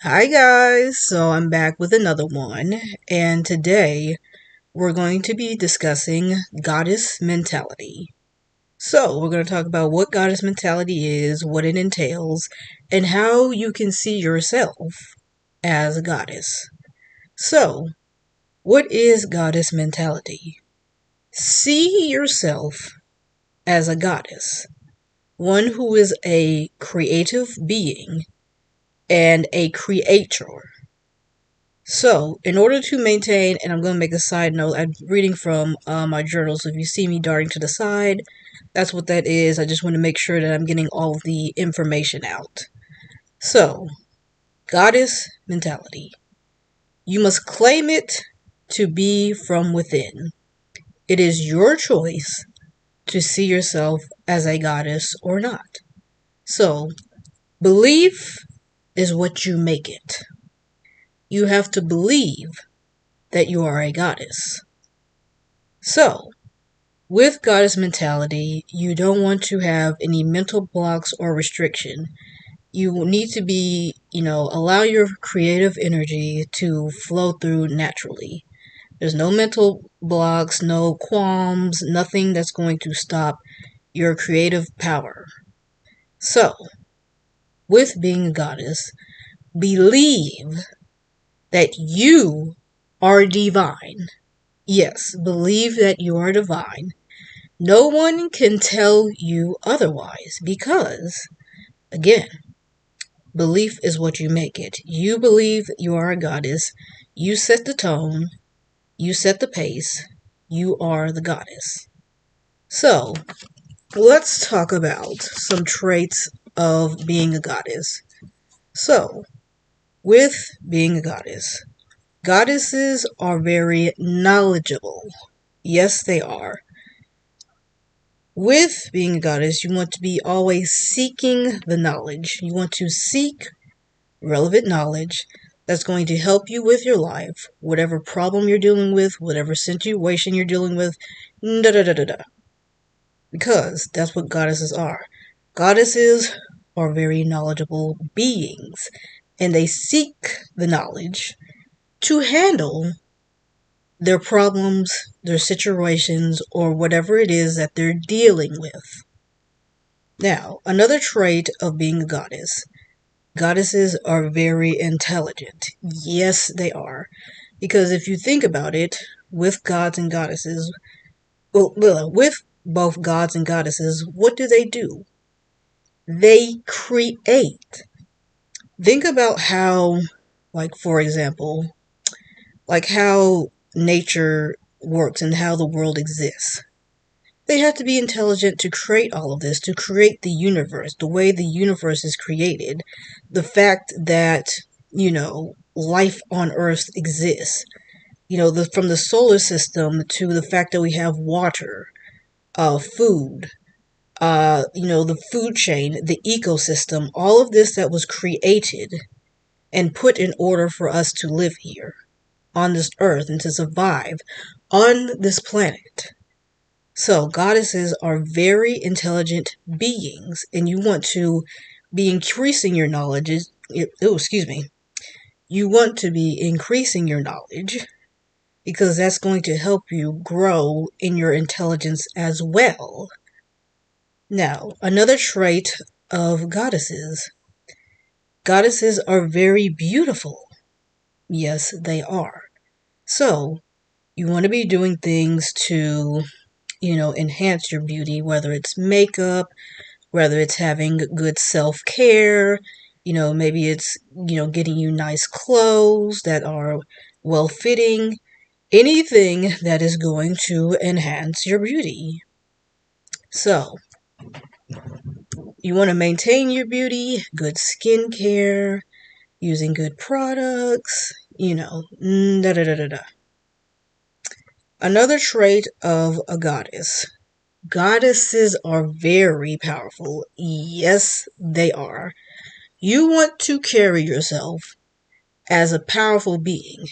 Hi guys, so I'm back with another one, and today we're going to be discussing goddess mentality. So, we're going to talk about what goddess mentality is, what it entails, and how you can see yourself as a goddess. So, what is goddess mentality? See yourself as a goddess, one who is a creative being and a creator. So, in order to maintain, and I'm going to make a side note, I'm reading from my journal, so if you see me darting to the side, that's what that is. I just want to make sure that I'm getting all of the information out. So, goddess mentality. You must claim it to be from within. It is your choice to see yourself as a goddess or not. So, belief is what you make it. You have to believe that you are a goddess. So, with goddess mentality, you don't want to have any mental blocks or restriction. You need to be, allow your creative energy to flow through naturally. There's no mental blocks, no qualms, nothing that's going to stop your creative power. So, with being a goddess, believe that you are divine. Yes, believe that you are divine. No one can tell you otherwise because, again, belief is what you make it. You believe you are a goddess. You set the tone. You set the pace. You are the goddess. So, let's talk about some traits of being a goddess. So, with being a goddess, goddesses are very knowledgeable. Yes, they are. With being a goddess, you want to be always seeking the knowledge. You want to seek relevant knowledge that's going to help you with your life, whatever problem you're dealing with, whatever situation you're dealing with, da da da da da. Because that's what goddesses are. Goddesses are very knowledgeable beings, and they seek the knowledge to handle their problems, their situations, or whatever it is that they're dealing with. Now, another trait of being a goddess. Goddesses are very intelligent. Yes, they are. Because if you think about it, with gods and goddesses, with both gods and goddesses, what do? They create. Think about how, like, for example, like how nature works and how the world exists. They have to be intelligent to create all of this, to create the universe, the way the universe is created, the fact that, life on Earth exists. From the solar system to the fact that we have water, food, the food chain, the ecosystem, all of this that was created and put in order for us to live here on this earth and to survive on this planet. So, goddesses are very intelligent beings, and you want to be increasing your knowledge. Excuse me. You want to be increasing your knowledge because that's going to help you grow in your intelligence as well. Now, another trait of goddesses. Goddesses are very beautiful. Yes, they are. So, you want to be doing things to, enhance your beauty, whether it's makeup, whether it's having good self care, maybe it's, getting you nice clothes that are well fitting, anything that is going to enhance your beauty. So, you want to maintain your beauty, good skincare, using good products, da da da da da. Another trait of a goddess. Goddesses are very powerful. Yes, they are. You want to carry yourself as a powerful being.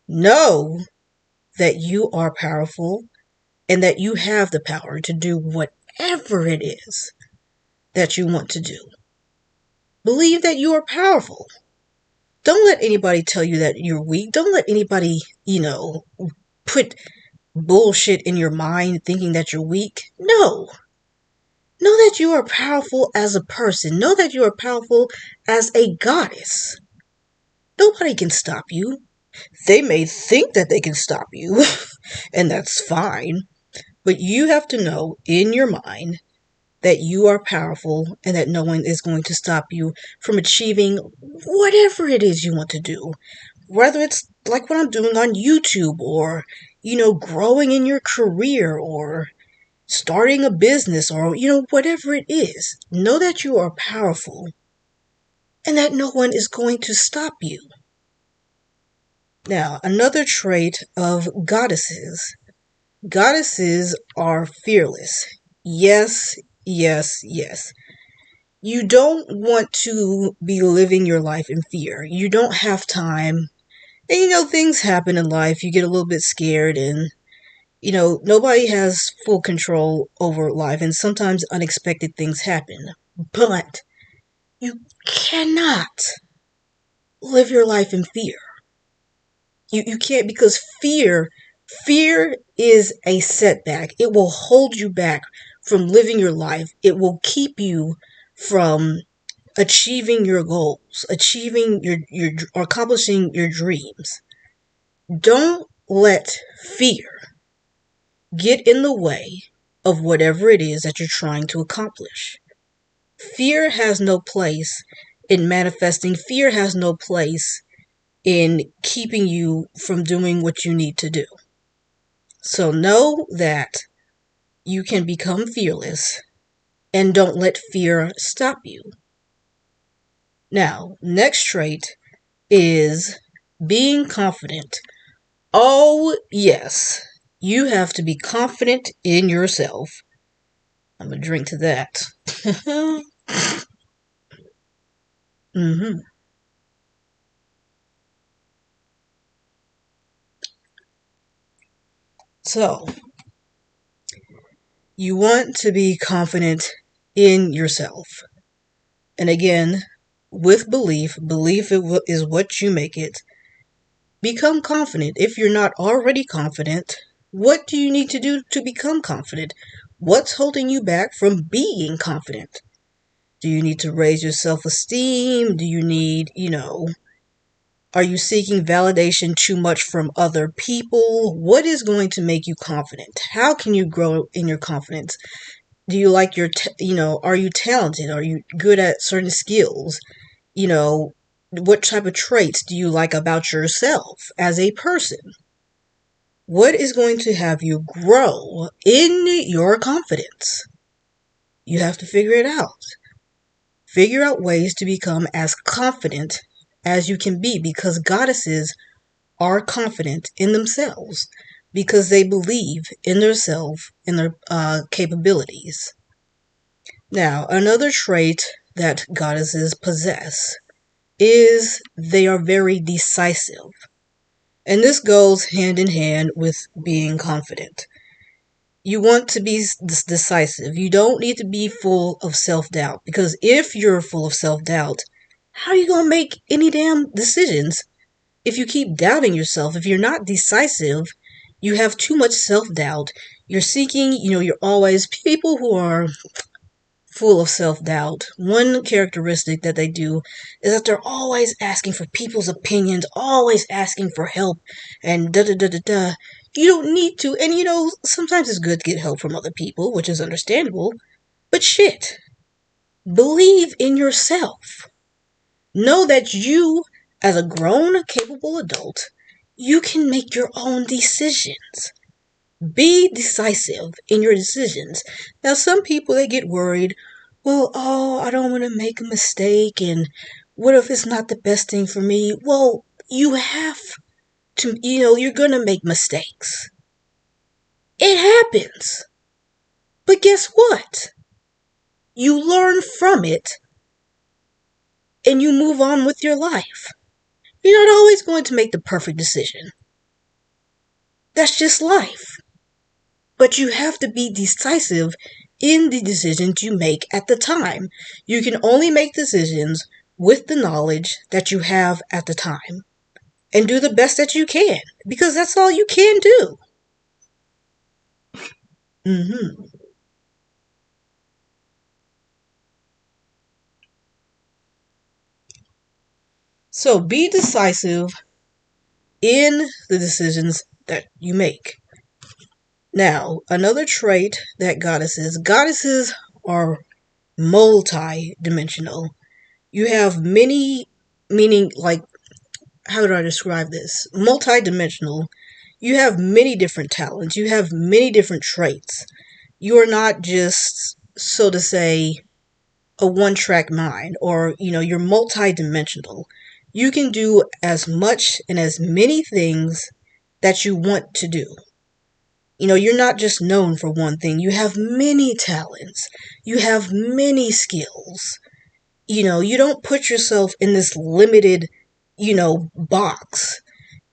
Know that you are powerful and that you have the power to do whatever it is that you want to do. Believe that you are powerful. Don't let anybody tell you that you're weak. Don't let anybody, put bullshit in your mind thinking that you're weak. No. Know that you are powerful as a person. Know that you are powerful as a goddess. Nobody can stop you. They may think that they can stop you, and that's fine. But you have to know in your mind that you are powerful and that no one is going to stop you from achieving whatever it is you want to do. Whether it's like what I'm doing on YouTube or, growing in your career or starting a business or, whatever it is. Know that you are powerful and that no one is going to stop you. Now, another trait of goddesses. Goddesses are fearless. Yes, yes, yes. You don't want to be living your life in fear. You don't have time. And things happen in life. You get a little bit scared and, nobody has full control over life and sometimes unexpected things happen. But you cannot live your life in fear. You can't, because fear is a setback. It will hold you back from living your life. It will keep you from achieving your goals, achieving your or accomplishing your dreams. Don't let fear get in the way of whatever it is that you're trying to accomplish. Fear has no place in manifesting. Fear has no place in keeping you from doing what you need to do. So know that you can become fearless and don't let fear stop you. Now, next trait is being confident. Oh, yes. You have to be confident in yourself. I'm going to drink to that. mm-hmm. So, you want to be confident in yourself. And again, with belief is what you make it. Become confident. If you're not already confident, what do you need to do to become confident? What's holding you back from being confident? Do you need to raise your self-esteem? Do you need, are you seeking validation too much from other people? What is going to make you confident? How can you grow in your confidence? Do you like are you talented? Are you good at certain skills? What type of traits do you like about yourself as a person? What is going to have you grow in your confidence? You have to figure it out. Figure out ways to become as confident as you can be, because goddesses are confident in themselves because they believe in themselves and their capabilities. Now, another trait that goddesses possess is they are very decisive. And this goes hand in hand with being confident. You want to be decisive. You don't need to be full of self-doubt, because if you're full of self-doubt, how are you going to make any damn decisions if you keep doubting yourself? If you're not decisive, you have too much self-doubt. You're seeking, you're always people who are full of self-doubt. One characteristic that they do is that they're always asking for people's opinions, always asking for help, and da-da-da-da-da. You don't need to, and sometimes it's good to get help from other people, which is understandable, but shit. Believe in yourself. Know that you, as a grown, capable adult, you can make your own decisions. Be decisive in your decisions. Now, some people, they get worried. Well, I don't want to make a mistake, and what if it's not the best thing for me? Well, you have to, you're going to make mistakes. It happens. But guess what? You learn from it, and you move on with your life. You're not always going to make the perfect decision. That's just life. But you have to be decisive in the decisions you make at the time. You can only make decisions with the knowledge that you have at the time and do the best that you can, because that's all you can do. hmm So be decisive in the decisions that you make. Now, another trait that goddesses are multi-dimensional. You have many, meaning, like, how do I describe this? Multi-dimensional. You have many different talents. You have many different traits. You are not just, so to say, a one-track mind, or, you're multi-dimensional. You can do as much and as many things that you want to do. You're not just known for one thing. You have many talents. You have many skills. You don't put yourself in this limited, box.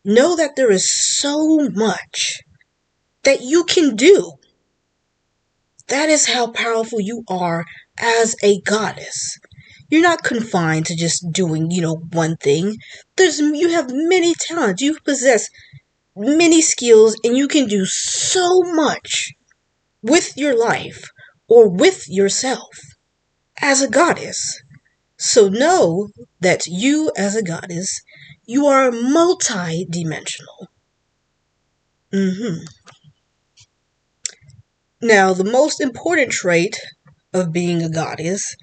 Know that there is so much that you can do. That is how powerful you are as a goddess. You're not confined to just doing, one thing. You have many talents. You possess many skills, and you can do so much with your life or with yourself as a goddess. So know that you, as a goddess, you are multi-dimensional. Now, the most important trait of being a goddess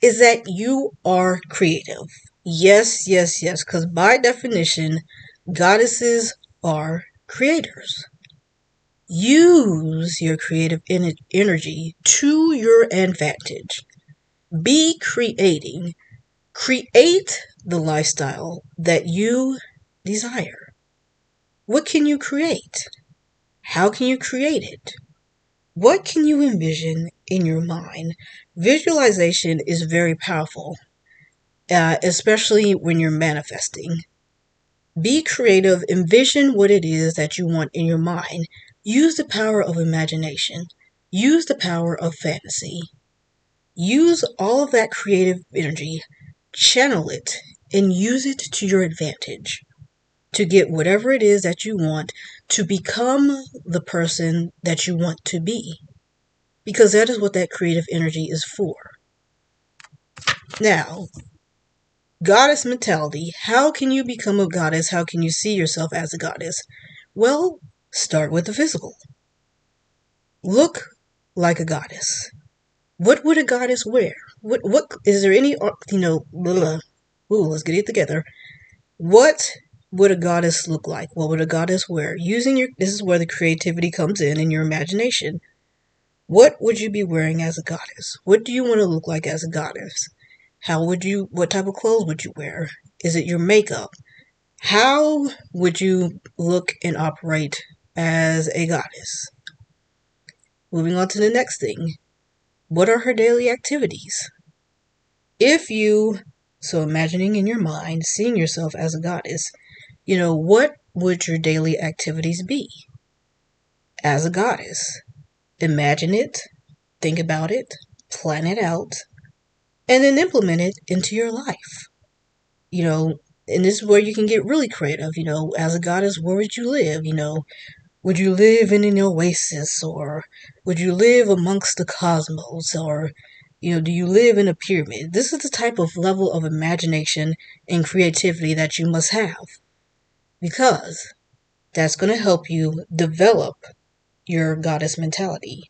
is that you are creative. Yes, yes, yes, because by definition, goddesses are creators. Use your creative energy to your advantage. Be creating. Create the lifestyle that you desire. What can you create? How can you create it? What can you envision in your mind? Visualization is very powerful, especially when you're manifesting. Be creative. Envision what it is that you want in your mind. Use the power of imagination. Use the power of fantasy. Use all of that creative energy, channel it, and use it to your advantage to get whatever it is that you want, to become the person that you want to be. Because that is what that creative energy is for. Now, goddess mentality. How can you become a goddess? How can you see yourself as a goddess? Well, start with the physical. Look like a goddess. What would a goddess wear? What is there any, let's get it together. What would a goddess look like? What would a goddess wear? This is where the creativity comes in your imagination. What would you be wearing as a goddess? What do you want to look like as a goddess? What type of clothes would you wear? Is it your makeup? How would you look and operate as a goddess? Moving on to the next thing. What are her daily activities? So imagining in your mind, seeing yourself as a goddess, what would your daily activities be as a goddess? Imagine it, think about it, plan it out, and then implement it into your life. And this is where you can get really creative. As a goddess, where would you live? Would you live in an oasis, or would you live amongst the cosmos, or do you live in a pyramid? This is the type of level of imagination and creativity that you must have, because that's going to help you develop your goddess mentality.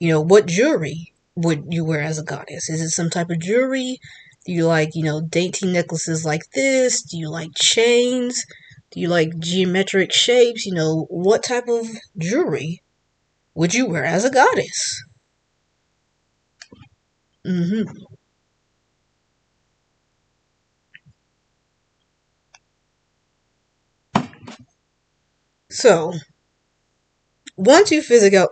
What jewelry would you wear as a goddess? Is it some type of jewelry? Do you like, dainty necklaces like this? Do you like chains? Do you like geometric shapes? What type of jewelry would you wear as a goddess? So, once you figure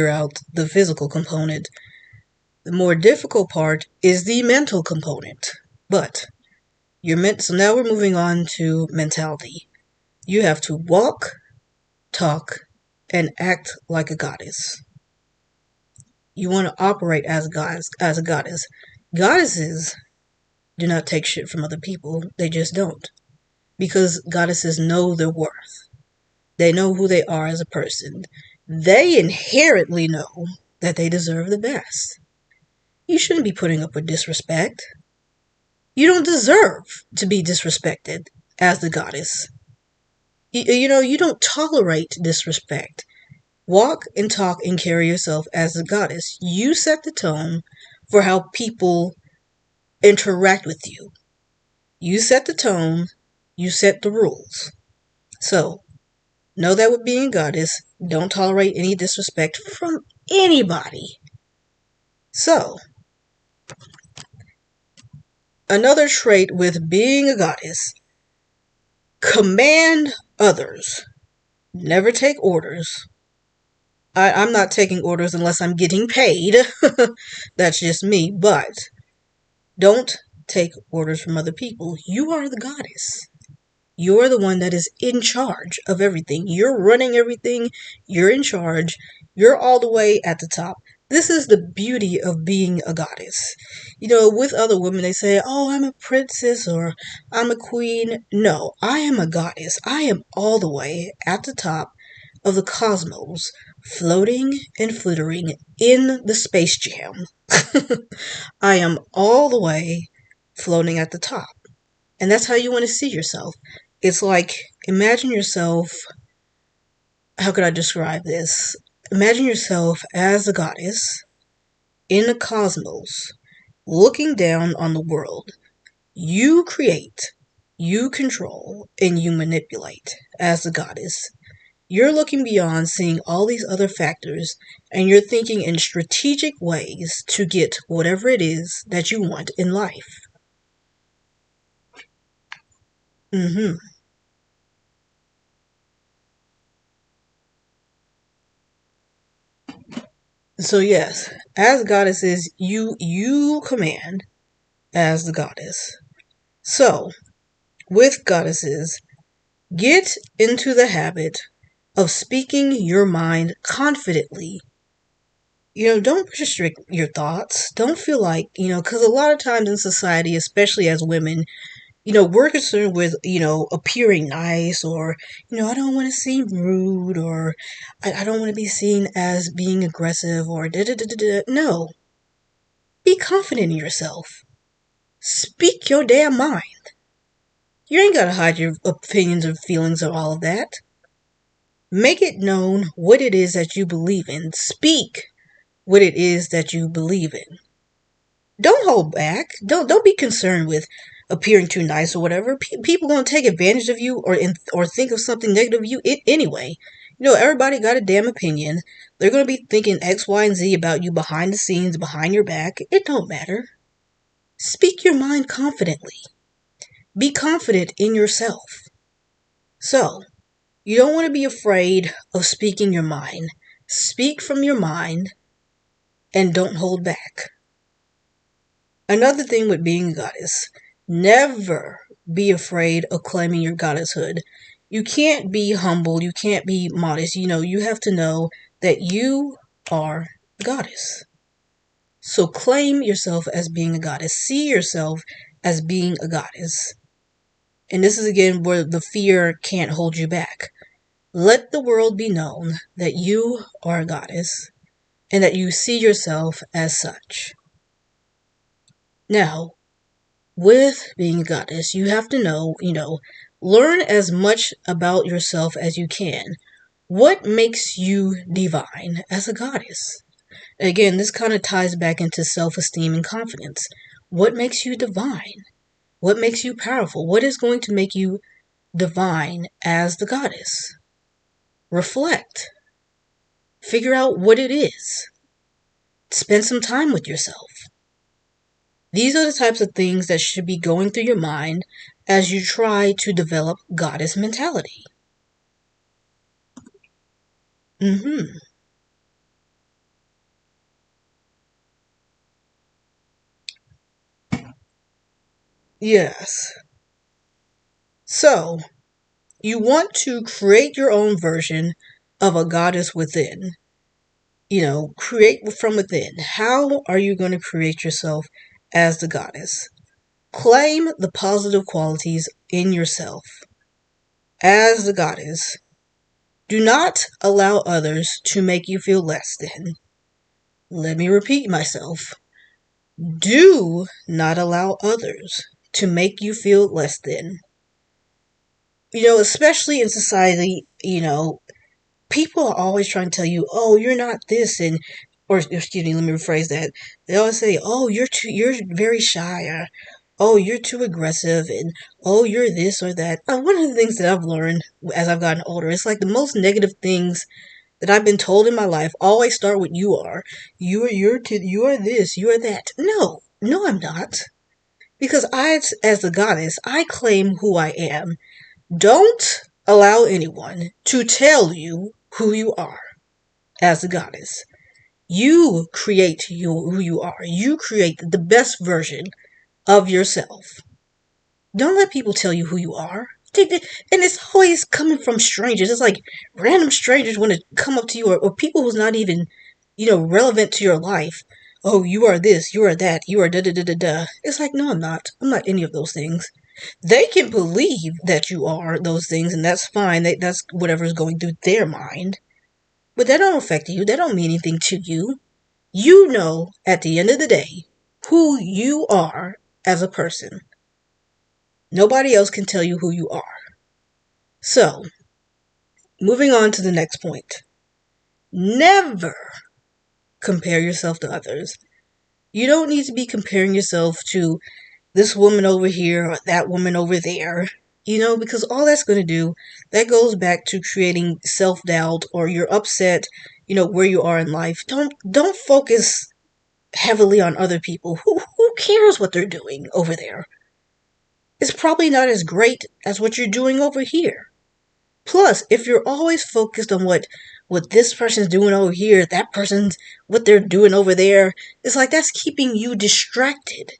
out the physical component, the more difficult part is the mental component. But so now we're moving on to mentality. You have to walk, talk, and act like a goddess. You want to operate as a goddess. Goddesses do not take shit from other people. They just don't. Because goddesses know their worth. They know who they are as a person. They inherently know that they deserve the best. You shouldn't be putting up with disrespect. You don't deserve to be disrespected as the goddess. You don't tolerate disrespect. Walk and talk and carry yourself as a goddess. You set the tone for how people interact with you. You set the tone. You set the rules. So, know that with being a goddess, don't tolerate any disrespect from anybody. So, another trait with being a goddess, command others. Never take orders. I'm not taking orders unless I'm getting paid. That's just me. But don't take orders from other people. You are the goddess. You're the one that is in charge of everything. You're running everything. You're in charge. You're all the way at the top. This is the beauty of being a goddess. With other women, they say, oh, I'm a princess or I'm a queen. No, I am a goddess. I am all the way at the top of the cosmos, floating and flittering in the Space Jam. I am all the way floating at the top. And that's how you want to see yourself. It's like, imagine yourself, how could I describe this? Imagine yourself as a goddess in the cosmos, looking down on the world. You create, you control, and you manipulate as a goddess. You're looking beyond seeing all these other factors, and you're thinking in strategic ways to get whatever it is that you want in life. So yes, as goddesses, you command as the goddess. So, with goddesses, get into the habit of speaking your mind confidently. Don't restrict your thoughts. Don't feel like, because a lot of times in society, especially as women, we're concerned with, appearing nice or, I don't want to seem rude or I don't want to be seen as being aggressive or da-da-da-da-da. No. Be confident in yourself. Speak your damn mind. You ain't got to hide your opinions or feelings or all of that. Make it known what it is that you believe in. Speak what it is that you believe in. Don't hold back. Don't be concerned with appearing too nice or whatever. People gonna take advantage of you or think of something negative of you anyway. Everybody got a damn opinion. They're gonna be thinking X, Y, and Z about you behind the scenes, behind your back. It don't matter. Speak your mind confidently. Be confident in yourself. So, you don't want to be afraid of speaking your mind. Speak from your mind and don't hold back. Another thing with being a goddess, never be afraid of claiming your goddesshood. You can't be humble. You can't be modest. You have to know that you are a goddess. So claim yourself as being a goddess. See yourself as being a goddess. And this is again where the fear can't hold you back. Let the world be known that you are a goddess and that you see yourself as such. Now, with being a goddess, you have to know, learn as much about yourself as you can. What makes you divine as a goddess? Again, this kind of ties back into self-esteem and confidence. What makes you divine? What makes you powerful? What is going to make you divine as the goddess? Reflect. Figure out what it is. Spend some time with yourself. These are the types of things that should be going through your mind as you try to develop goddess mentality. Yes. So, you want to create your own version of a goddess within. create from within. How are you going to create yourself as the goddess? Claim the positive qualities in yourself. As the goddess, do not allow others to make you feel less than. Let me repeat myself. Do not allow others to make you feel less than. Especially in society, people are always trying to tell you, oh, you're not this, or excuse me, let me rephrase that. They always say, oh, you're very shy, or oh, you're too aggressive, and oh, you're this or that. One of the things that I've learned as I've gotten older, it's like the most negative things that I've been told in my life always start with you are. You are this, you are that. No, I'm not. Because as the goddess, I claim who I am. Don't allow anyone to tell you who you are as the goddess. You create who you are. You create the best version of yourself. Don't let people tell you who you are. And it's always coming from strangers. It's like random strangers want to come up to you, or people who's not even, relevant to your life. Oh, you are this, you are that, you are da da da da da. It's like, no, I'm not. I'm not any of those things. They can believe that you are those things, and that's fine. That's whatever's going through their mind. But that don't affect you. That don't mean anything to you. You know, at the end of the day, who you are as a person. Nobody else can tell you who you are. So, moving on to the next point. Never compare yourself to others. You don't need to be comparing yourself to this woman over here or that woman over there, because all that's going to do, that goes back to creating self-doubt, or you're upset, where you are in life. Don't focus heavily on other people. Who cares what they're doing over there? It's probably not as great as what you're doing over here. Plus, if you're always focused on what this person's doing over here, that person's what they're doing over there, it's like that's keeping you distracted.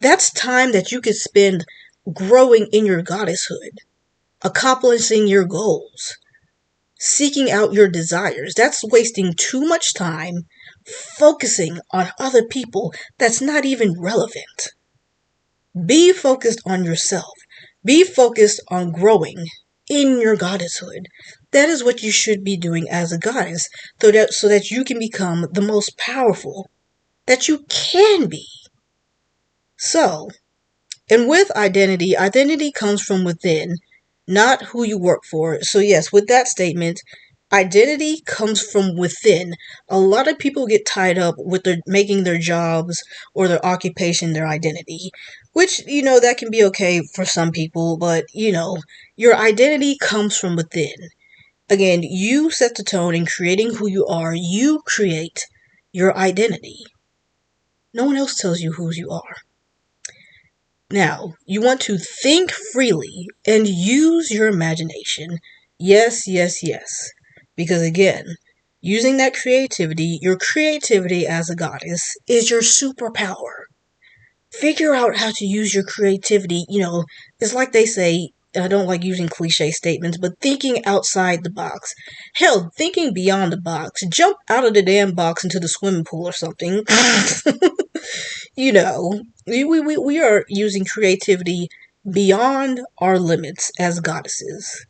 That's time that you could spend growing in your goddesshood, accomplishing your goals, seeking out your desires. That's wasting too much time focusing on other people that's not even relevant. Be focused on yourself. Be focused on growing in your goddesshood. That is what you should be doing as a goddess, so that you can become the most powerful that you can be. So, and with identity comes from within, not who you work for. So yes, with that statement, identity comes from within. A lot of people get tied up with making their jobs or their occupation their identity, which, that can be okay for some people, but, your identity comes from within. Again, you set the tone in creating who you are. You create your identity. No one else tells you who you are. Now, you want to think freely and use your imagination. Yes, yes, yes. Because again, using that creativity, your creativity as a goddess is your superpower. Figure out how to use your creativity. It's like they say, I don't like using cliche statements, but thinking outside the box. Hell, thinking beyond the box. Jump out of the damn box into the swimming pool or something. We are using creativity beyond our limits as goddesses.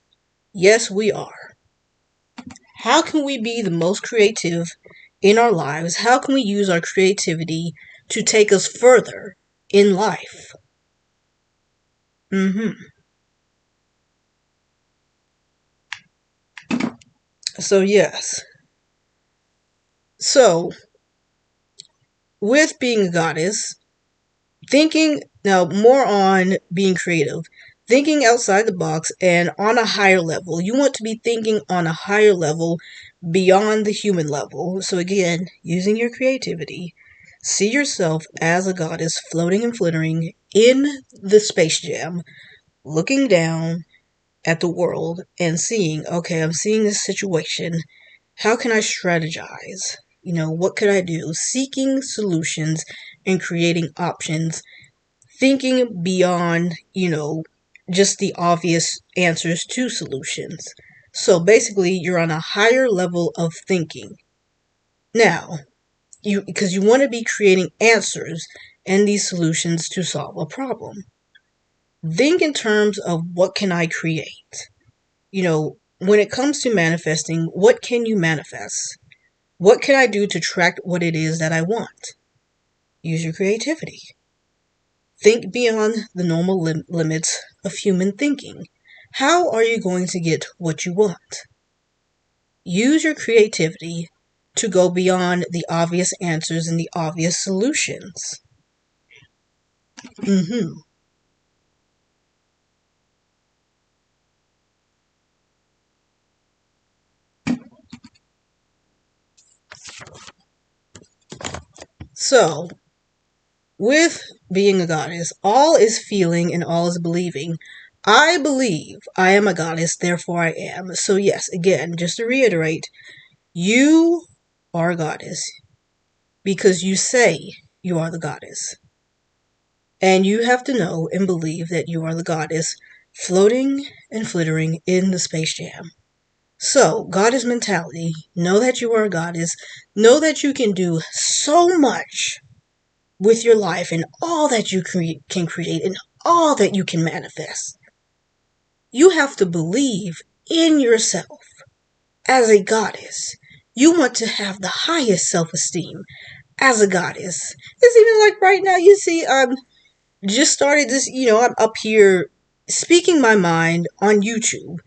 Yes, we are. How can we be the most creative in our lives? How can we use our creativity to take us further in life? So, yes. So, with being a goddess, thinking now more on being creative, thinking outside the box and on a higher level. You want to be thinking on a higher level beyond the human level. So again, using your creativity, see yourself as a goddess floating and flittering in the Space Jam, looking down at the world and seeing, okay, I'm seeing this situation. How can I strategize? What could I do? Seeking solutions and creating options, thinking beyond, just the obvious answers to solutions. So basically, you're on a higher level of thinking. Now, because you want to be creating answers and these solutions to solve a problem. Think in terms of what can I create? When it comes to manifesting, what can you manifest? What can I do to attract what it is that I want? Use your creativity. Think beyond the normal limits of human thinking. How are you going to get what you want? Use your creativity to go beyond the obvious answers and the obvious solutions. So, with being a goddess, all is feeling and all is believing. I believe I am a goddess, therefore I am. So yes, again, just to reiterate, you are a goddess because you say you are the goddess. And you have to know and believe that you are the goddess floating and flittering in the Space Jam. So, goddess mentality, know that you are a goddess, know that you can do so much with your life and all that you can create and all that you can manifest. You have to believe in yourself as a goddess. You want to have the highest self-esteem as a goddess. It's even like right now, you see, I'm just started this, I'm up here speaking my mind on YouTube.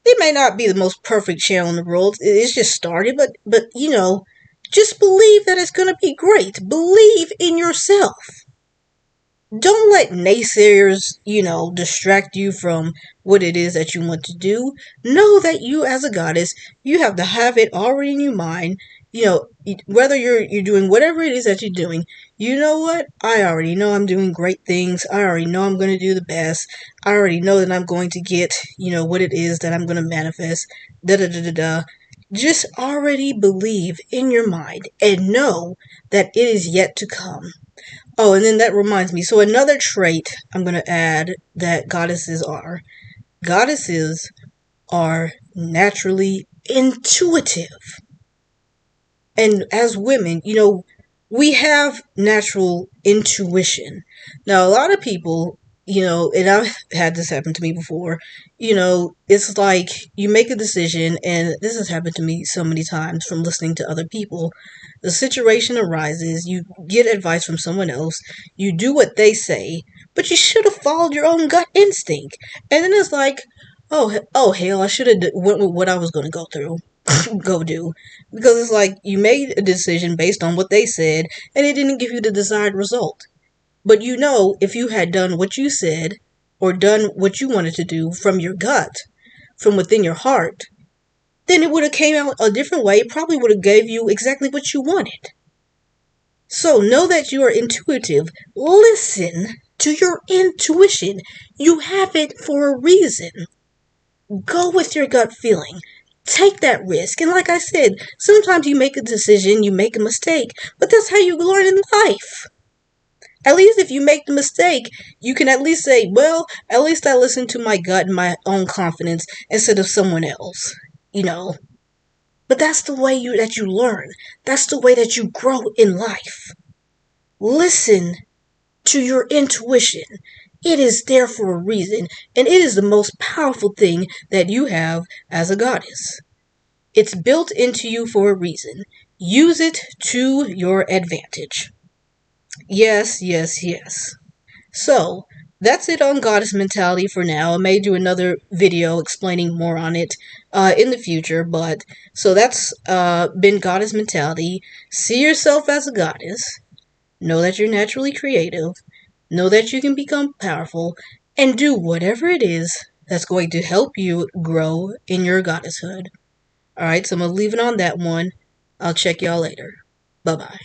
It may not be the most perfect channel in the world. It's just started, but just believe that it's going to be great. Believe in yourself. Don't let naysayers, distract you from what it is that you want to do. Know that you as a goddess, you have to have it already in your mind. Whether you're doing whatever it is that you're doing, you know what? I already know I'm doing great things. I already know I'm going to do the best. I already know that I'm going to get, what it is that I'm going to manifest. Da da da da da. Just already believe in your mind and know that it is yet to come. Oh, and then that reminds me. So another trait I'm going to add that goddesses are naturally intuitive. And as women, we have natural intuition. Now, a lot of people, and I've had this happen to me before, it's like you make a decision, and this has happened to me so many times from listening to other people. The situation arises, you get advice from someone else, you do what they say, but you should have followed your own gut instinct. And then it's like, oh hell, I should have went with what I was going to go through. Go do, because it's like you made a decision based on what they said and it didn't give you the desired result. But if you had done what you said or done what you wanted to do from your gut, from within your heart, then it would have came out a different way. It probably would have gave you exactly what you wanted. So know that you are intuitive. Listen to your intuition. You have it for a reason. Go with your gut feeling. Take that risk. And like I said, sometimes you make a decision, you make a mistake, but that's how you learn in life. At least if you make the mistake, you can at least say, well, at least I listened to my gut and my own confidence instead of someone else, But that's the way that you learn. That's the way that you grow in life. Listen to your intuition. It is there for a reason, and it is the most powerful thing that you have as a goddess. It's built into you for a reason. Use it to your advantage. Yes, yes, yes. So, that's it on goddess mentality for now. I may do another video explaining more on it in the future, but so that's been goddess mentality. See yourself as a goddess. Know that you're naturally creative. Know that you can become powerful and do whatever it is that's going to help you grow in your goddesshood. Alright, so I'm going to leave it on that one. I'll check y'all later. Bye-bye.